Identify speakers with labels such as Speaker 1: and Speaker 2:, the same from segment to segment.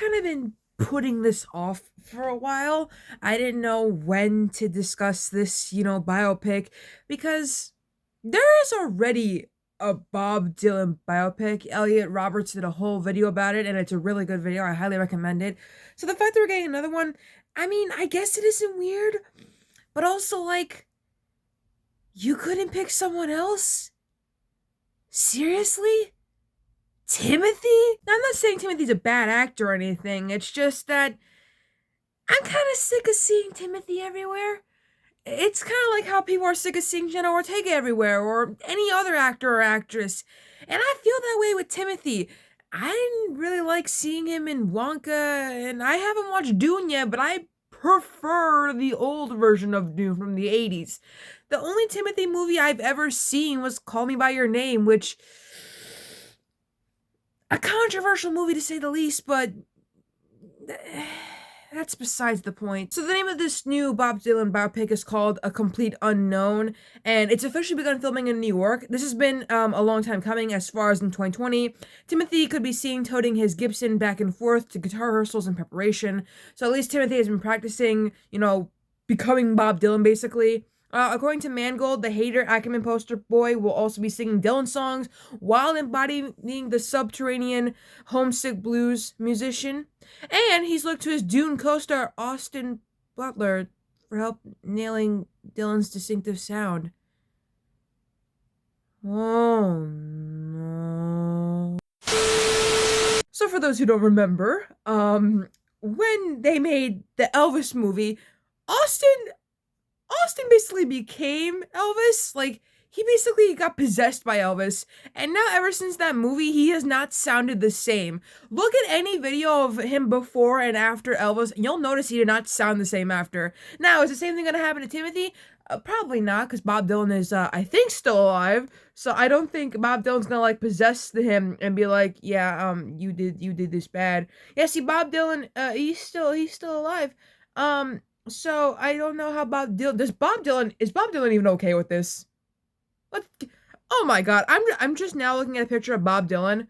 Speaker 1: kind of been putting this off for a while. I didn't know when to discuss this, biopic, because there is already a Bob Dylan biopic. Elliot Roberts did a whole video about it, and it's a really good video. I highly recommend it. So the fact that we're getting another one, I mean, I guess it isn't weird, but also, like, you couldn't pick someone else? Seriously? Timothy? Now, I'm not saying Timothy's a bad actor or anything. It's just that I'm kind of sick of seeing Timothy everywhere. It's kind of like how people are sick of seeing Jenna Ortega everywhere or any other actor or actress. And I feel that way with Timothy. I didn't really like seeing him in Wonka, and I haven't watched Dune yet, but I prefer the old version of Dune from the 80s. The only Timothy movie I've ever seen was Call Me By Your Name, which, a controversial movie to say the least, but that's besides the point. So the name of this new Bob Dylan biopic is called A Complete Unknown, and it's officially begun filming in New York. This has been a long time coming, as far as in 2020. Timothy could be seen toting his Gibson back and forth to guitar rehearsals in preparation. So at least Timothy has been practicing, becoming Bob Dylan, basically. According to Mangold, the Hater Ackerman poster boy will also be singing Dylan songs while embodying the subterranean homesick blues musician. And he's looked to his Dune co-star Austin Butler for help nailing Dylan's distinctive sound. Oh no. So for those who don't remember, when they made the Elvis movie, Austin basically became Elvis. Like, he basically got possessed by Elvis. And now, ever since that movie, he has not sounded the same. Look at any video of him before and after Elvis, and you'll notice he did not sound the same after. Now, is the same thing going to happen to Timothy? Probably not, because Bob Dylan is, I think, still alive. So I don't think Bob Dylan's going to, like, possess him and be like, yeah, you did this bad. Yeah, see, Bob Dylan, he's still alive. So I don't know how Bob Dylan. Is Bob Dylan even okay with this? What? Oh my God! I'm just now looking at a picture of Bob Dylan.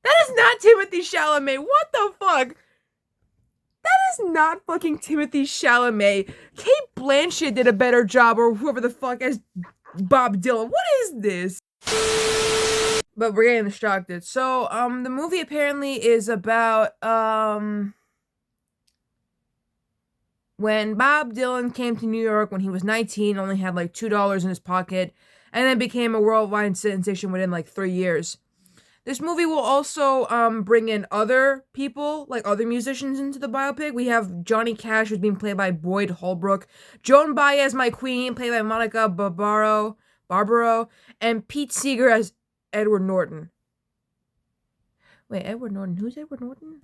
Speaker 1: That is not Timothy Chalamet. What the fuck? That is not fucking Timothy Chalamet. Kate Blanchett did a better job, or whoever the fuck, as Bob Dylan. What is this? But we're getting distracted. So the movie apparently is about when Bob Dylan came to New York when he was 19, only had like $2 in his pocket, and then became a worldwide sensation within like 3 years. This movie will also bring in other people, like other musicians, into the biopic. We have Johnny Cash, who's being played by Boyd Holbrook, Joan Baez, My Queen, played by Monica Barbaro, and Pete Seeger as Edward Norton. Wait, Edward Norton? Who's Edward Norton?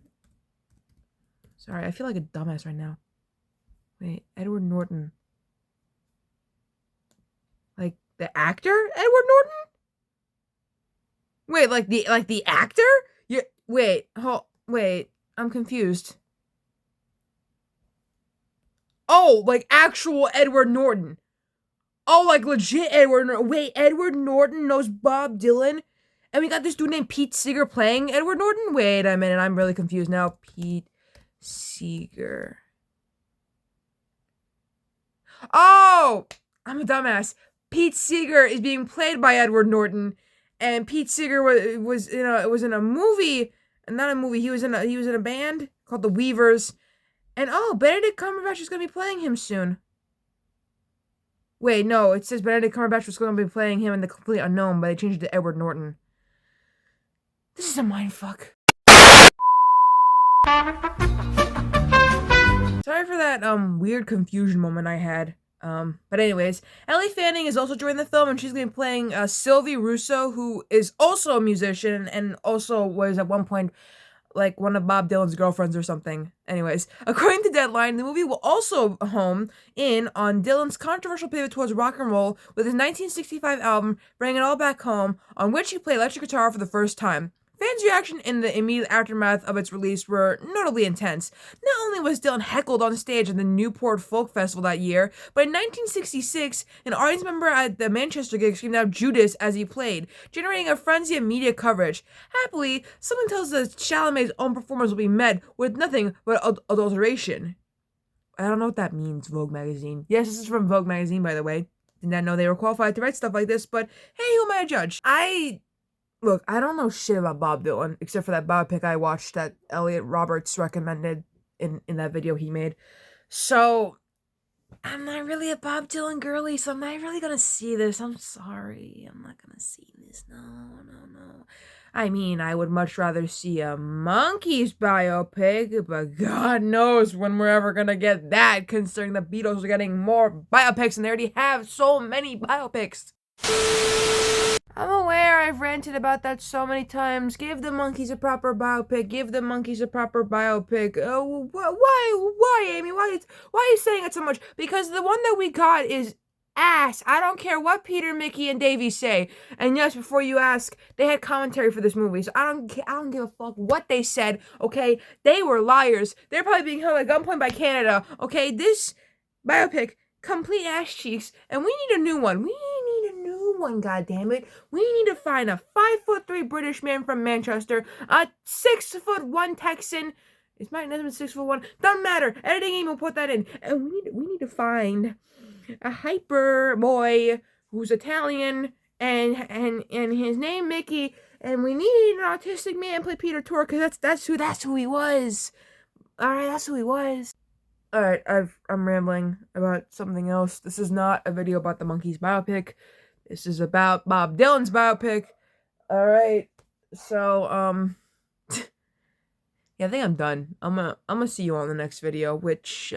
Speaker 1: Sorry, I feel like a dumbass right now. Wait, Edward Norton. Like the actor Edward Norton? Wait, like the actor? Yeah, wait, I'm confused. Oh, like actual Edward Norton. Oh, like legit Edward Norton. Wait, Edward Norton knows Bob Dylan? And we got this dude named Pete Seeger playing Edward Norton? Wait a minute, I'm really confused now. Pete Seeger. Oh, I'm a dumbass. Pete Seeger is being played by Edward Norton, and Pete Seeger was in a movie, not a movie. He was in a band called the Weavers, and Benedict Cumberbatch is gonna be playing him soon. Wait, no, it says Benedict Cumberbatch was gonna be playing him in The Complete Unknown, but they changed it to Edward Norton. This is a mindfuck. Sorry for that weird confusion moment I had. But anyways, Ellie Fanning is also joining the film, and she's going to be playing Sylvie Russo, who is also a musician and also was at one point like one of Bob Dylan's girlfriends or something. Anyways, according to Deadline, the movie will also home in on Dylan's controversial pivot towards rock and roll with his 1965 album Bring It All Back Home, on which he played electric guitar for the first time. Fans' reaction in the immediate aftermath of its release were notably intense. Not only was Dylan heckled on stage at the Newport Folk Festival that year, but in 1966, an audience member at the Manchester gig screamed out Judas as he played, generating a frenzy of media coverage. Happily, something tells us that Chalamet's own performance will be met with nothing but adulteration. I don't know what that means, Vogue magazine. Yes, this is from Vogue magazine, by the way. Did not know they were qualified to write stuff like this, but hey, who am I to judge? Look, I don't know shit about Bob Dylan, except for that biopic I watched that Elliot Roberts recommended in that video he made. So, I'm not really a Bob Dylan girly, so I'm not really gonna see this. I'm sorry. I'm not gonna see this. No. I mean, I would much rather see a Monkees biopic, but God knows when we're ever gonna get that, considering the Beatles are getting more biopics and they already have so many biopics. I'm aware I've ranted about that so many times. Give the Monkees a proper biopic. Give the Monkees a proper biopic. Why, Amy? Why are you saying it so much? Because the one that we got is ass. I don't care what Peter, Mickey, and Davey say. And yes, before you ask, they had commentary for this movie, so I don't give a fuck what they said. Okay, they were liars. They're probably being held at gunpoint by Canada. Okay, this biopic, complete ass cheeks, and we need a new one. We need a new one, goddammit. We need to find a 5'3" British man from Manchester, a 6'1" Texan. Is my husband 6'1"? Doesn't matter. Editing game will put that in. And we need to find a hyper boy who's Italian and his name Mickey. And we need an autistic man play Peter Tork, because that's who he was. Alright, that's who he was. Alright, I'm rambling about something else. This is not a video about the Monkees biopic. This is about Bob Dylan's biopic. Alright, so, yeah, I think I'm done. I'm gonna see you on the next video, which,